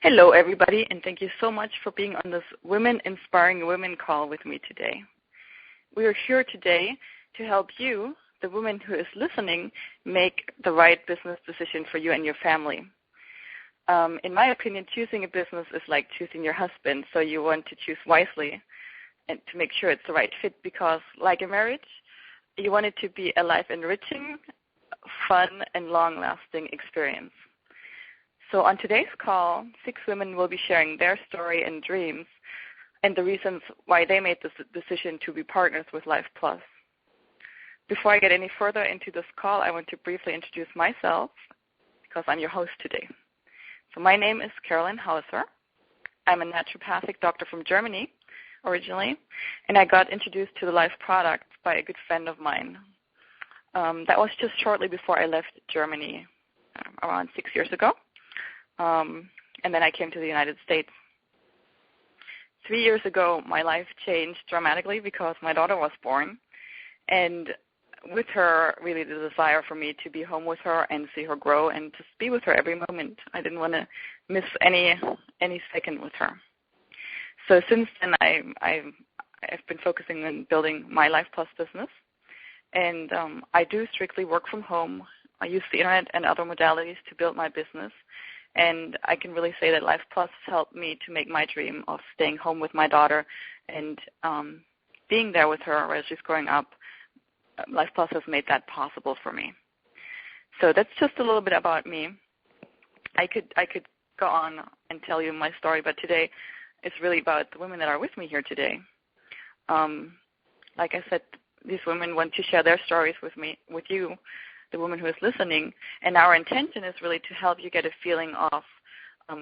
Hello, everybody, and thank you so much for being on this Women Inspiring Women call with me today. We are here today to help you, the woman who is listening, make the right business decision for you and your family. In my opinion, choosing a business is like choosing your husband, so you want to choose wisely and to make sure it's the right fit because, like a marriage, you want it to be a life-enriching, fun, and long-lasting experience. So on today's call, 6 women will be sharing their story and dreams and the reasons why they made this decision to be partners with Life Plus. Before I get any further into this call, I want to briefly introduce myself because I'm your host today. So my name is Carolyn Hauser. I'm a naturopathic doctor from Germany originally, and I got introduced to the Life product by a good friend of mine. That was just shortly before I left Germany, around 6 years ago. And then I came to the United States. 3 years ago, my life changed dramatically because my daughter was born. And with her, really the desire for me to be home with her and see her grow and just be with her every moment. I didn't want to miss any second with her. So since then, I've been focusing on building my Life Plus business. And I do strictly work from home. I use the internet and other modalities to build my business. And I can really say that Life Plus has helped me to make my dream of staying home with my daughter and being there with her as she's growing up. Life Plus has made that possible for me. So that's just a little bit about me. I could go on and tell you my story, but today it's really about the women that are with me here today. Like I said, these women want to share their stories with you, the woman who is listening, and our intention is really to help you get a feeling of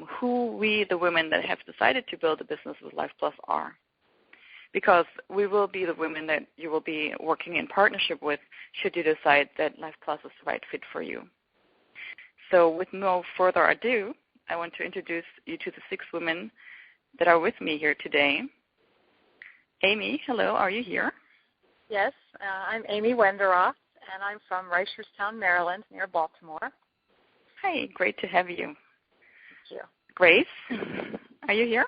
who we, the women that have decided to build a business with Life Plus, are. Because we will be the women that you will be working in partnership with should you decide that Life Plus is the right fit for you. So with no further ado, I want to introduce you to the 6 women that are with me here today. Amy, hello, are you here? Yes, I'm Amy Wenderoth, and I'm from Reisterstown, Maryland, near Baltimore. Hi, great to have you. Thank you. Grace, are you here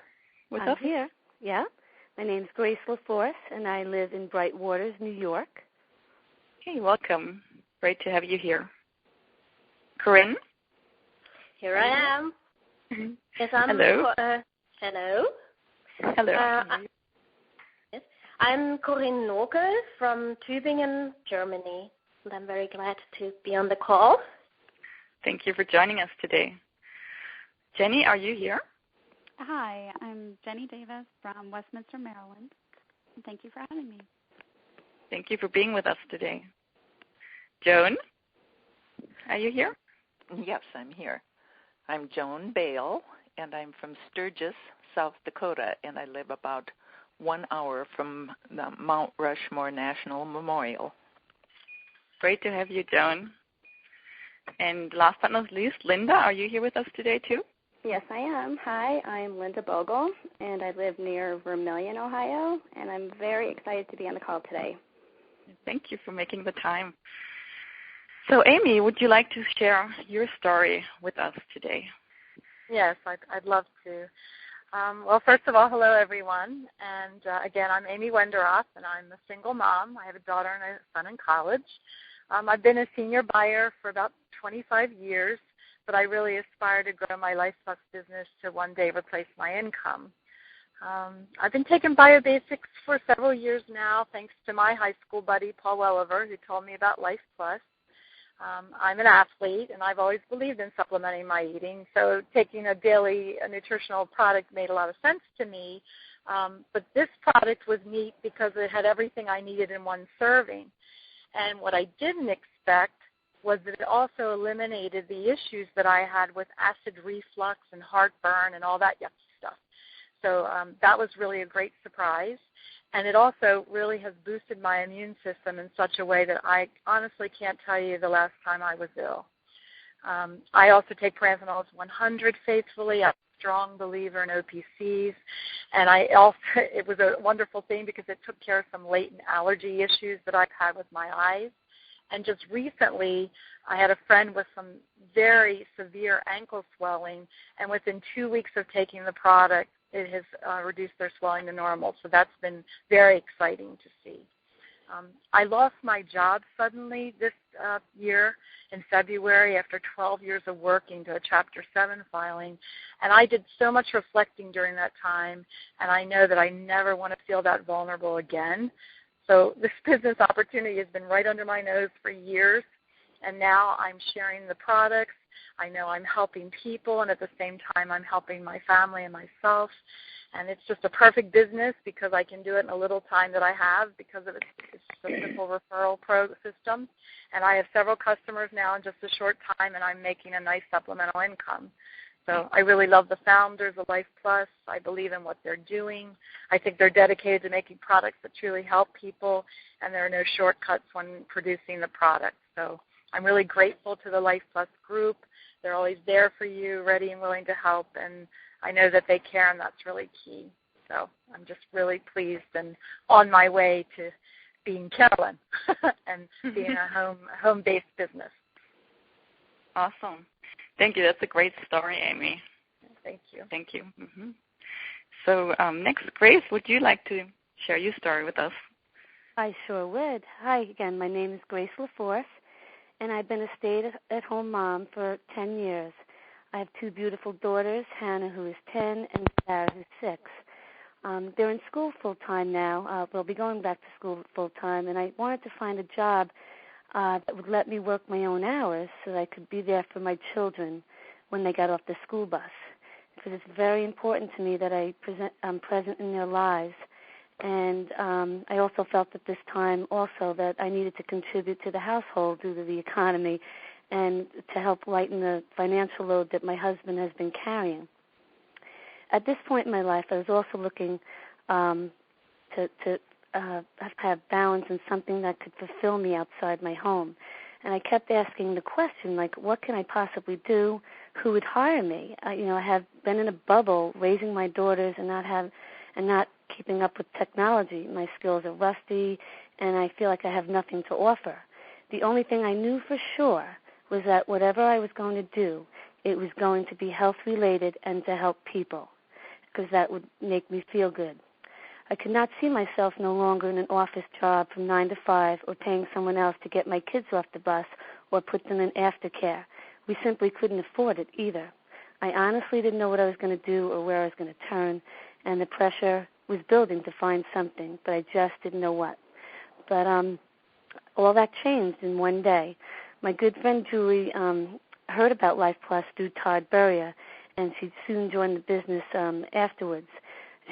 with us? I'm here, yeah. My name's Grace LaForce, and I live in Bright Waters, New York. Hey, welcome. Great to have you here. Corinne? Here I am. Yes, Hello. Hello. Hello. Yes, I'm Corinne Noke from Tübingen, Germany, and I'm very glad to be on the call. Thank you for joining us today. Jenny, are you here? Hi, I'm Jenny Davis from Westminster, Maryland. And thank you for having me. Thank you for being with us today. Joan, are you here? Yes, I'm here. I'm Joan Bale, and I'm from Sturgis, South Dakota, and I live about 1 hour from the Mount Rushmore National Memorial. Great to have you, Joan. And last but not least, Linda, are you here with us today too? Yes, I am. Hi, I'm Linda Bogle, and I live near Vermilion, Ohio, and I'm very excited to be on the call today. Thank you for making the time. So, Amy, would you like to share your story with us today? Yes, I'd love to. Well, first of all, hello, everyone. And again, I'm Amy Wenderoth, and I'm a single mom. I have a daughter and a son in college. I've been a senior buyer for about 25 years, but I really aspire to grow my Life Plus business to one day replace my income. I've been taking biobasics for several years now, thanks to my high school buddy, Paul Welliver, who told me about Life Plus. I'm an athlete, and I've always believed in supplementing my eating, so taking a daily nutritional product made a lot of sense to me. But this product was neat because it had everything I needed in one serving. And what I didn't expect was that it also eliminated the issues that I had with acid reflux and heartburn and all that yucky stuff. So that was really a great surprise. And it also really has boosted my immune system in such a way that I honestly can't tell you the last time I was ill. I also take Paranthrols 100 faithfully. I'm a strong believer in OPCs. And it was a wonderful thing because it took care of some latent allergy issues that I've had with my eyes. And just recently, I had a friend with some very severe ankle swelling, and within 2 weeks of taking the product, it has reduced their swelling to normal. So that's been very exciting to see. I lost my job suddenly this year in February after 12 years of working to a Chapter 7 filing, and I did so much reflecting during that time, and I know that I never want to feel that vulnerable again. So this business opportunity has been right under my nose for years, and now I'm sharing the products. I know I'm helping people, and at the same time I'm helping my family and myself. And it's just a perfect business because I can do it in a little time that I have because of it's a simple referral system. And I have several customers now in just a short time, and I'm making a nice supplemental income. So I really love the founders of Life Plus. I believe in what they're doing. I think they're dedicated to making products that truly help people, and there are no shortcuts when producing the product. So I'm really grateful to the Life Plus group. They're always there for you, ready and willing to help, and I know that they care, and that's really key. So I'm just really pleased and on my way to being Carolyn and being a home-based business. Awesome. Thank you. That's a great story, Amy. Thank you. Thank you. Mm-hmm. So next, Grace, would you like to share your story with us? I sure would. Hi again. My name is Grace LaForce, and I've been a stay-at-home mom for 10 years. I have two beautiful daughters, Hannah, who is 10, and Sarah, who's 6. They're in school full-time now. They'll be going back to school full-time, and I wanted to find a job that would let me work my own hours so that I could be there for my children when they got off the school bus, because it's very important to me that I'm present in their lives. And I also felt at this time also that I needed to contribute to the household due to the economy and to help lighten the financial load that my husband has been carrying. At this point in my life, I was also looking to have balance and something that could fulfill me outside my home. And I kept asking the question, like, what can I possibly do? Who would hire me? I have been in a bubble raising my daughters and not keeping up with technology. My skills are rusty, and I feel like I have nothing to offer. The only thing I knew for sure was that whatever I was going to do, it was going to be health-related and to help people, because that would make me feel good. I could not see myself no longer in an office job from 9 to 5 or paying someone else to get my kids off the bus or put them in aftercare. We simply couldn't afford it either. I honestly didn't know what I was going to do or where I was going to turn, and the pressure was building to find something, but I just didn't know what. But all that changed in one day. My good friend Julie heard about Life Plus through Todd Burrier, and she soon joined the business afterwards.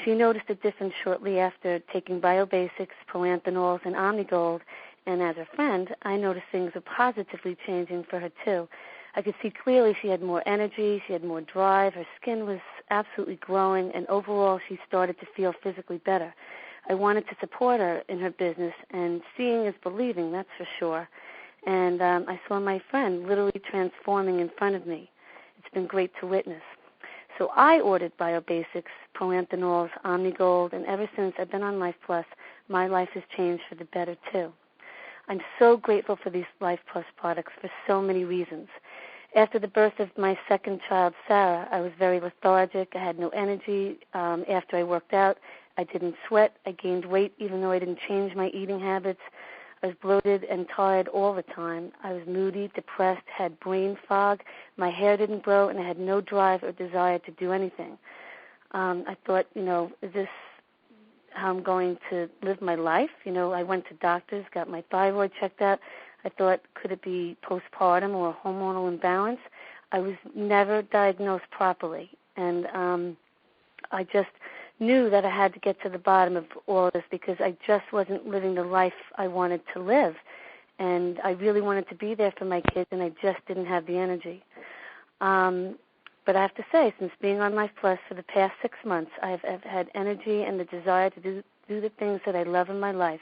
She noticed a difference shortly after taking BioBasics, Proanthanols, and Omnigold, and as her friend, I noticed things were positively changing for her too. I could see clearly she had more energy, she had more drive, her skin was absolutely glowing, and overall she started to feel physically better. I wanted to support her in her business, and seeing is believing, that's for sure. And I saw my friend literally transforming in front of me. It's been great to witness. So I ordered BioBasics, Proanthanols, Omnigold, and ever since I've been on Life Plus, my life has changed for the better too. I'm so grateful for these Life Plus products for so many reasons. After the birth of my second child, Sarah, I was very lethargic. I had no energy. After I worked out, I didn't sweat. I gained weight even though I didn't change my eating habits. I was bloated and tired all the time. I was moody, depressed, had brain fog. My hair didn't grow, and I had no drive or desire to do anything. I thought, is this how I'm going to live my life? I went to doctors, got my thyroid checked out. I thought, could it be postpartum or hormonal imbalance? I was never diagnosed properly, and I just knew that I had to get to the bottom of all of this because I just wasn't living the life I wanted to live. And I really wanted to be there for my kids, and I just didn't have the energy. But I have to say, since being on Life Plus for the past 6 months, I've had energy and the desire to do the things that I love in my life.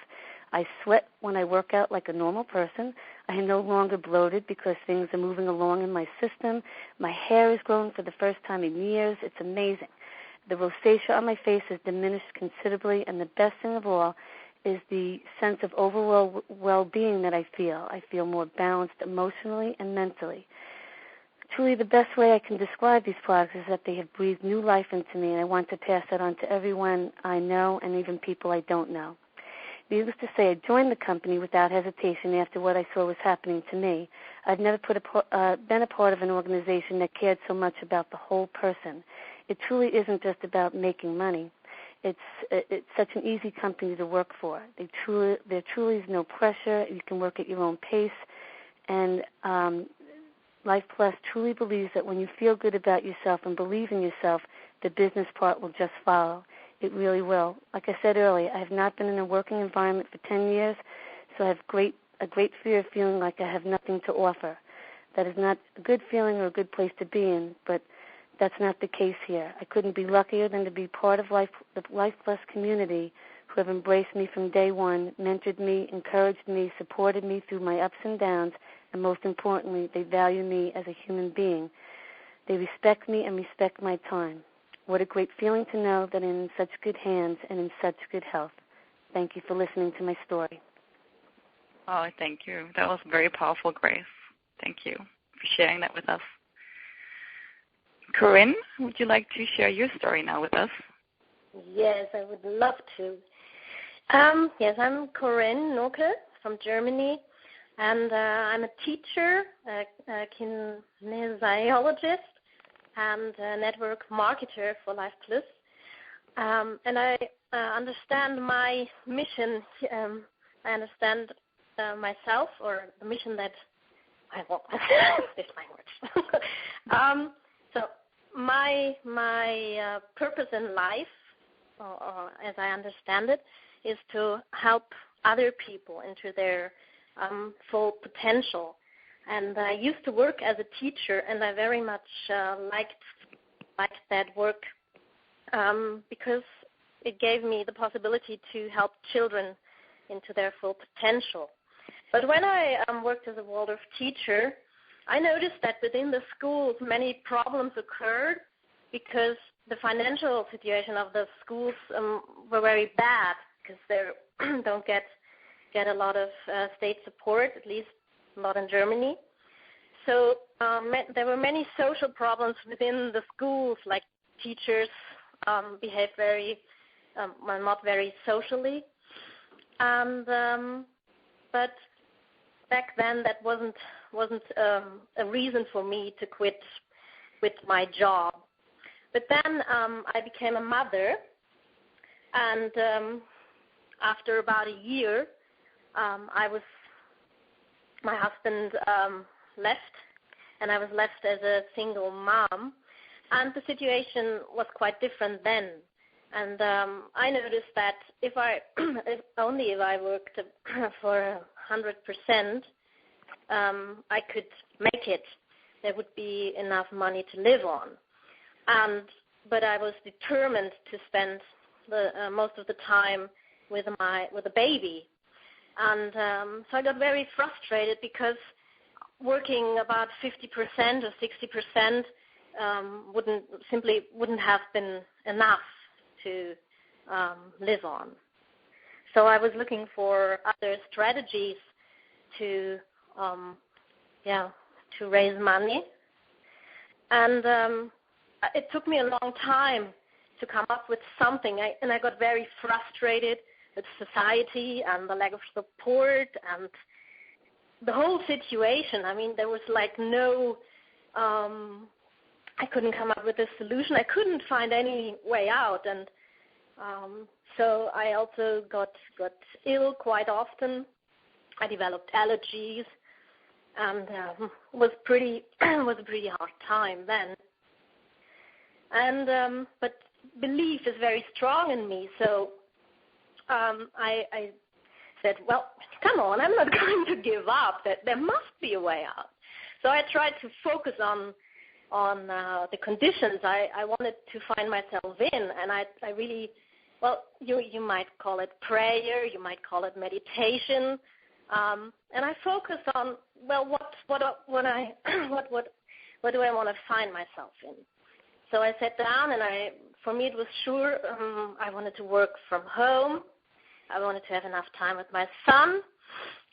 I sweat when I work out like a normal person. I am no longer bloated because things are moving along in my system. My hair is growing for the first time in years. It's amazing. The rosacea on my face has diminished considerably, and the best thing of all is the sense of overall well-being that I feel. I feel more balanced emotionally and mentally. Truly, the best way I can describe these products is that they have breathed new life into me, and I want to pass that on to everyone I know and even people I don't know. Needless to say, I joined the company without hesitation after what I saw was happening to me. I've never been a part of an organization that cared so much about the whole person. It truly isn't just about making money. It's such an easy company to work for. There truly is no pressure. You can work at your own pace, and Life Plus truly believes that when you feel good about yourself and believe in yourself, the business part will just follow. It really will. Like I said earlier, I have not been in a working environment for 10 years, so I have a great fear of feeling like I have nothing to offer. That is not a good feeling or a good place to be in, but that's not the case here. I couldn't be luckier than to be part of the Life Plus community, who have embraced me from day one, mentored me, encouraged me, supported me through my ups and downs, and most importantly, they value me as a human being. They respect me and respect my time. What a great feeling to know that I'm in such good hands and in such good health. Thank you for listening to my story. Oh, thank you. That was very powerful, Grace. Thank you for sharing that with us. Corinne, would you like to share your story now with us? Yes, I would love to. Yes, I'm Corinne Noke from Germany, and I'm a teacher, a kinesiologist, and a network marketer for Life Plus. And I understand my mission. I understand myself, or the mission that I want. This language. So my purpose in life, or as I understand it, is to help other people into their full potential. And I used to work as a teacher, and I very much liked that work because it gave me the possibility to help children into their full potential. But when I worked as a Waldorf teacher, I noticed that within the schools many problems occurred because the financial situation of the schools were very bad, because they don't get a lot of state support, at least not in Germany. So there were many social problems within the schools, like teachers behave not very socially. And but back then that wasn't a reason for me to quit my job. But then I became a mother, and after about a year, my husband left, and I was left as a single mom, and the situation was quite different then. And I noticed that if I worked for 100%, I could make it. There would be enough money to live on. But I was determined to spend the most of the time with a baby. And so I got very frustrated because working about 50% or 60% wouldn't have been enough to live on. So I was looking for other strategies to raise money, and it took me a long time to come up with something. I got very frustrated with society and the lack of support and the whole situation. I mean, there was like no. I couldn't come up with a solution. I couldn't find any way out, and so I also got ill quite often. I developed allergies, and was a pretty hard time then. And but belief is very strong in me, so I said, well, come on, I'm not going to give up. There must be a way out. So I tried to focus on the conditions I wanted to find myself in, and I really, well, you might call it prayer, you might call it meditation, and I focused on, well, what do I want to find myself in? So I sat down, and for me it was sure I wanted to work from home. I wanted to have enough time with my son.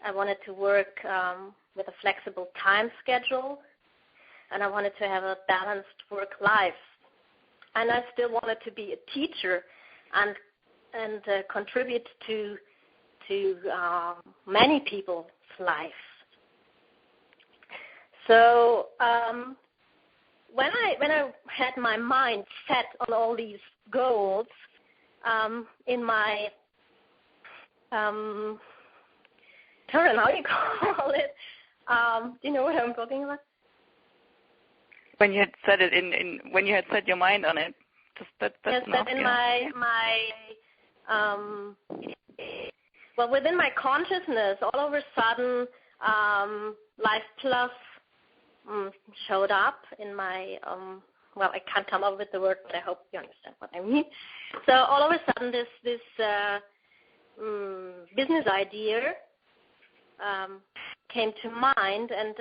I wanted to work with a flexible time schedule, and I wanted to have a balanced work life. And I still wanted to be a teacher and contribute to many people's lives. So when I had my mind set on all these goals, in my Karen, how do you call it? Do you know what I'm talking about? When you had said it when you had set your mind on it, that's yes, enough, that in my within my consciousness, all of a sudden, Life Plus showed up in my I can't come up with the word, but I hope you understand what I mean. So all of a sudden, this business idea came to mind, and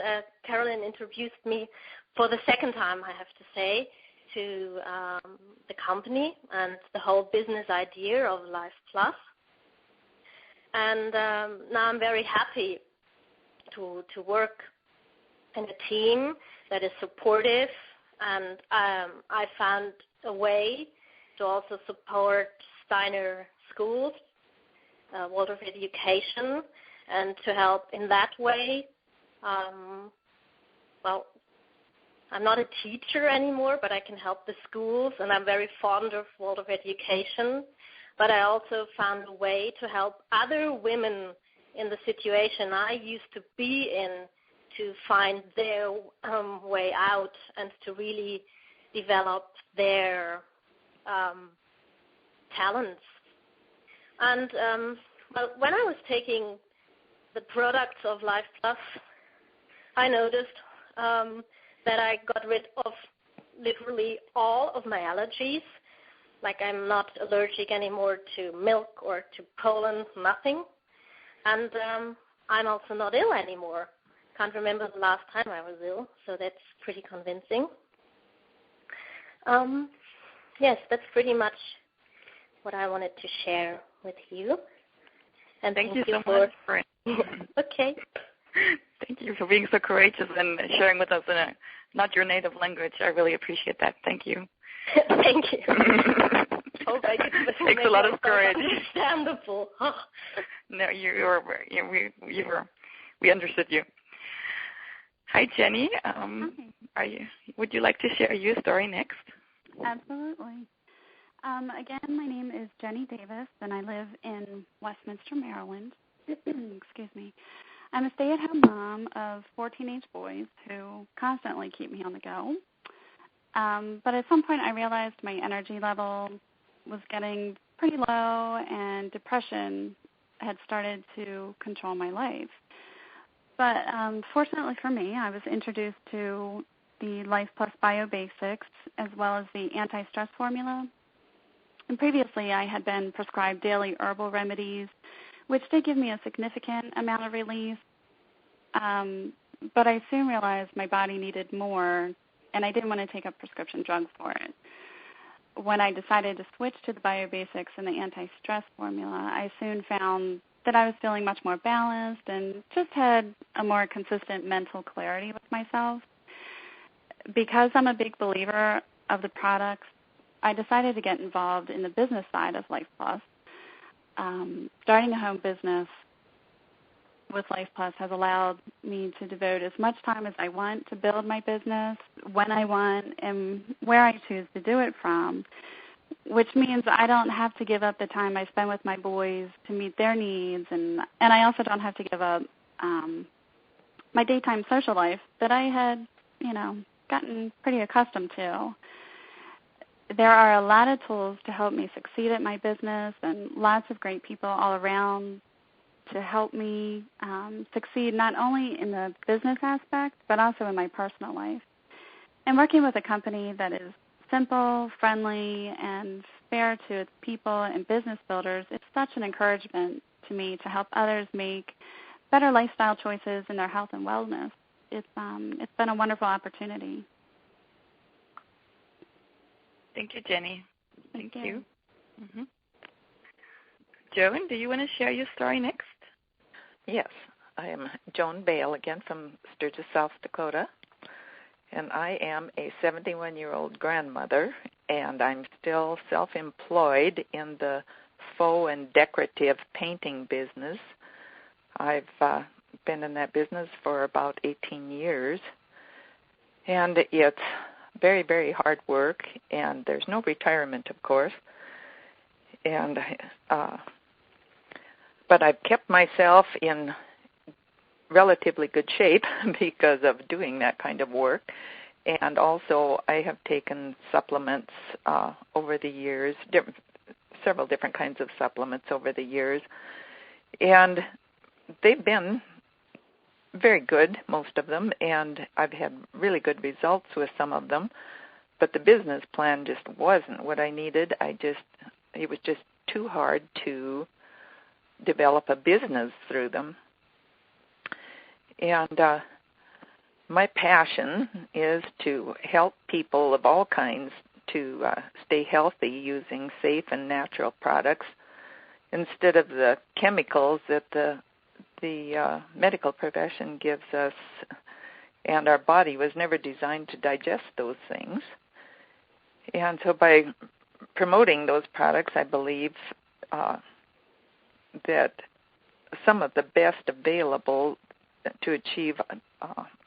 Carolyn introduced me for the second time, I have to say, to the company and the whole business idea of Life Plus. And now I'm very happy to work in a team that is supportive, and I found a way to also support Steiner schools, Waldorf education, and to help in that way. I'm not a teacher anymore, but I can help the schools, and I'm very fond of Waldorf education. But I also found a way to help other women in the situation I used to be in to find their way out and to really develop their talents. And when I was taking the products of Life Plus, I noticed that I got rid of literally all of my allergies. Like, I'm not allergic anymore to milk or to pollen, nothing. And I'm also not ill anymore. Can't remember the last time I was ill, so that's pretty convincing. Yes, that's pretty much what I wanted to share with you. And thank you so much for it. Okay. Thank you for being so courageous and sharing with us in not your native language. I really appreciate that. Thank you. Thank you. Hope I could takes a lot of courage. Understandable. No, we understood you. Hi, Jenny. Would you like to share your story next? Absolutely. Again, my name is Jenny Davis, and I live in Westminster, Maryland. Excuse me. I'm a stay-at-home mom of 4 teenage boys who constantly keep me on the go. But at some point I realized my energy level was getting pretty low, and depression had started to control my life. But fortunately for me, I was introduced to the Life Plus Bio Basics as well as the anti-stress formula. And previously I had been prescribed daily herbal remedies, which did give me a significant amount of relief. But I soon realized my body needed more, and I didn't want to take up prescription drugs for it. When I decided to switch to the Bio Basics and the anti-stress formula, I soon found that I was feeling much more balanced and just had a more consistent mental clarity with myself. Because I'm a big believer of the products, I decided to get involved in the business side of Life Plus. Starting a home business with Life Plus has allowed me to devote as much time as I want to build my business, when I want, and where I choose to do it from, which means I don't have to give up the time I spend with my boys to meet their needs, and I also don't have to give up my daytime social life that I had, gotten pretty accustomed to. There are a lot of tools to help me succeed at my business, and lots of great people all around to help me succeed not only in the business aspect, but also in my personal life. And working with a company that is simple, friendly, and fair to its people and business builders, it's such an encouragement to me to help others make better lifestyle choices in their health and wellness. It's been a wonderful opportunity. Thank you, Jenny. Thank you. Mm-hmm. Joan, do you want to share your story next? Yes, I am Joan Bale again from Sturgis, South Dakota, and I am a 71-year-old grandmother, and I'm still self-employed in the faux and decorative painting business. I've been in that business for about 18 years, and it's very, very hard work, and there's no retirement, of course. And but I've kept myself in relatively good shape because of doing that kind of work. And also I have taken supplements over the years, several different kinds of supplements over the years. And they've been very good, most of them, and I've had really good results with some of them. But the business plan just wasn't what I needed. It was just too hard to develop a business through them. And my passion is to help people of all kinds to stay healthy using safe and natural products instead of the chemicals that the medical profession gives us, and our body was never designed to digest those things. And so by promoting those products, I believe that some of the best available to achieve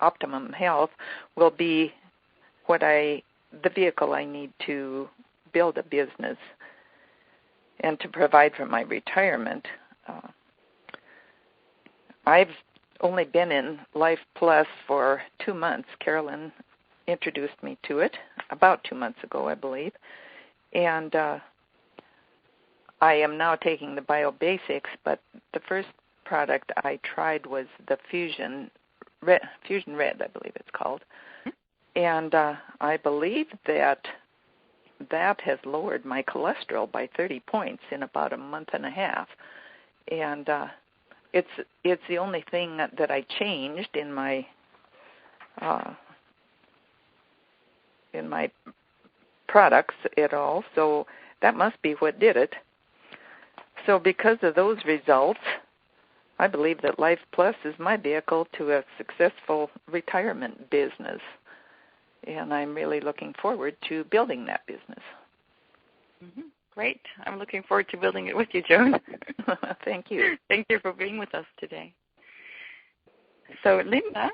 optimum health will be the vehicle I need to build a business and to provide for my retirement. I've only been in Life Plus for 2 months. Carolyn introduced me to it about 2 months ago, I believe. And I am now taking the Biobasics, but the first product I tried was the Fusion Red, I believe it's called. And I believe that has lowered my cholesterol by 30 points in about a month and a half. And it's the only thing that I changed in my products at all. So that must be what did it. So because of those results, I believe that Life Plus is my vehicle to a successful retirement business. And I'm really looking forward to building that business. Mm-hmm. Great. I'm looking forward to building it with you, Joan. Thank you. Thank you for being with us today. So, Linda,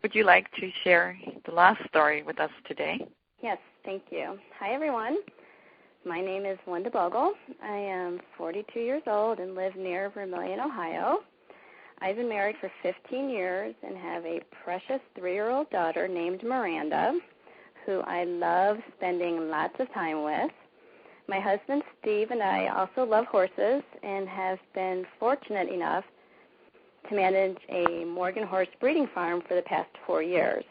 would you like to share the last story with us today? Yes, thank you. Hi, everyone. My name is Linda Bogle. I am 42 years old and live near Vermilion, Ohio. I've been married for 15 years and have a precious 3-year-old daughter named Miranda, who I love spending lots of time with. My husband, Steve, and I also love horses and have been fortunate enough to manage a Morgan horse breeding farm for the past 4 years.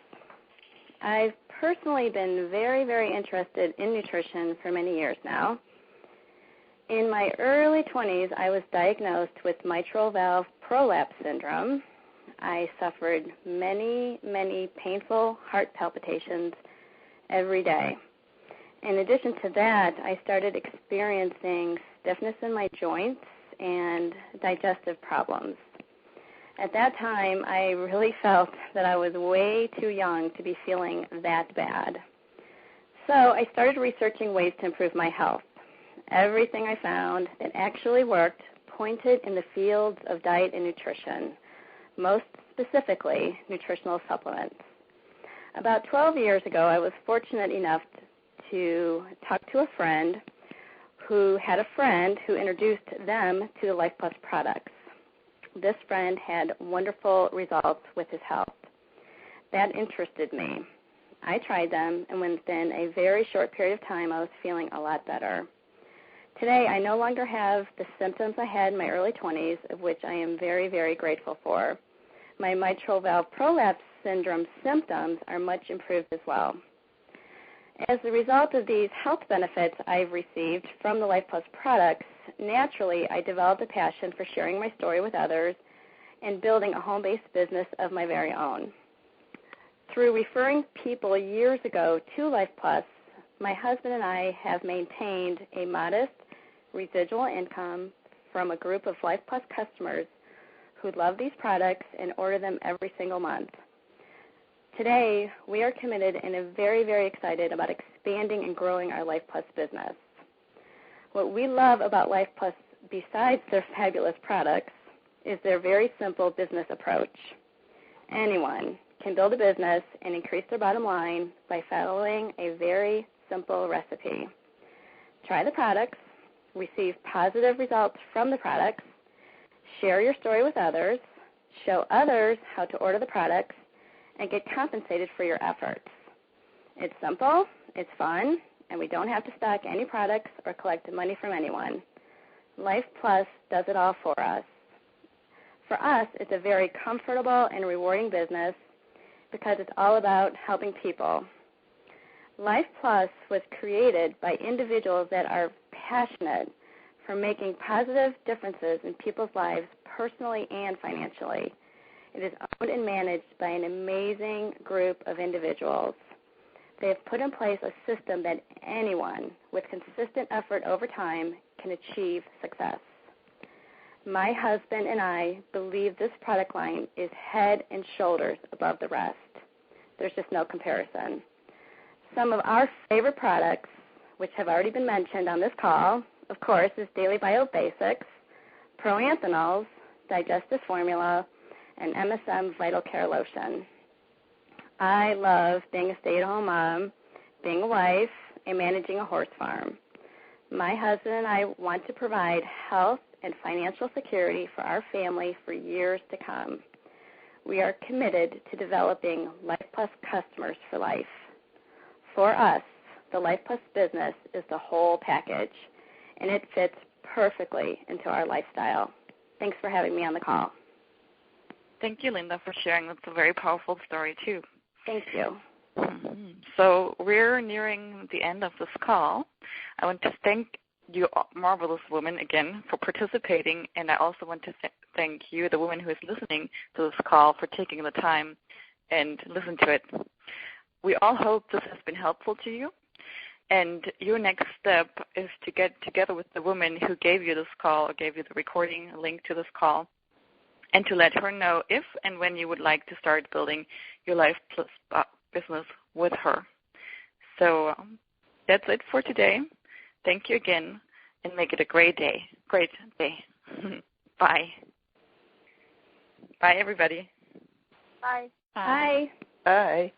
I've personally been very, very interested in nutrition for many years now. In my early 20s, I was diagnosed with mitral valve prolapse syndrome. I suffered many, many painful heart palpitations every day. In addition to that, I started experiencing stiffness in my joints and digestive problems. At that time, I really felt that I was way too young to be feeling that bad. So I started researching ways to improve my health. Everything I found that actually worked pointed in the fields of diet and nutrition, most specifically nutritional supplements. About 12 years ago, I was fortunate enough to talk to a friend who had a friend who introduced them to the Life Plus products. This friend had wonderful results with his health. That interested me. I tried them, and within a very short period of time, I was feeling a lot better. Today, I no longer have the symptoms I had in my early 20s, of which I am very, very grateful for. My mitral valve prolapse syndrome symptoms are much improved as well. As a result of these health benefits I've received from the Life Plus products, naturally I developed a passion for sharing my story with others and building a home-based business of my very own. Through referring people years ago to Life Plus, my husband and I have maintained a modest residual income from a group of Life Plus customers who love these products and order them every single month. Today, we are committed and are very, very excited about expanding and growing our Life Plus business. What we love about Life Plus, besides their fabulous products, is their very simple business approach. Anyone can build a business and increase their bottom line by following a very simple recipe. Try the products, receive positive results from the products, share your story with others, show others how to order the products, and get compensated for your efforts. It's simple, it's fun, and we don't have to stock any products or collect money from anyone. Life Plus does it all for us. For us, it's a very comfortable and rewarding business because it's all about helping people. Life Plus was created by individuals that are passionate for making positive differences in people's lives personally and financially. It is owned and managed by an amazing group of individuals. They have put in place a system that anyone with consistent effort over time can achieve success. My husband and I believe this product line is head and shoulders above the rest. There's just no comparison. Some of our favorite products, which have already been mentioned on this call, of course, is Daily Bio Basics, Proanthanols, Digestive Formula, and MSM Vital Care Lotion. I love being a stay-at-home mom, being a wife, and managing a horse farm. My husband and I want to provide health and financial security for our family for years to come. We are committed to developing Life Plus customers for life. For us, the Life Plus business is the whole package, and it fits perfectly into our lifestyle. Thanks for having me on the call. Thank you, Linda, for sharing. That's a very powerful story, too. Thank you. Mm-hmm. So we're nearing the end of this call. I want to thank you, marvelous woman, again, for participating, and I also want to thank you, the woman who is listening to this call, for taking the time and listen to it. We all hope this has been helpful to you, and your next step is to get together with the woman who gave you this call or gave you the recording link to this call, and to let her know if and when you would like to start building your Life Plus business with her. So that's it for today. Thank you again, and make it a great day. Great day. Bye. Bye, everybody. Bye. Bye. Bye.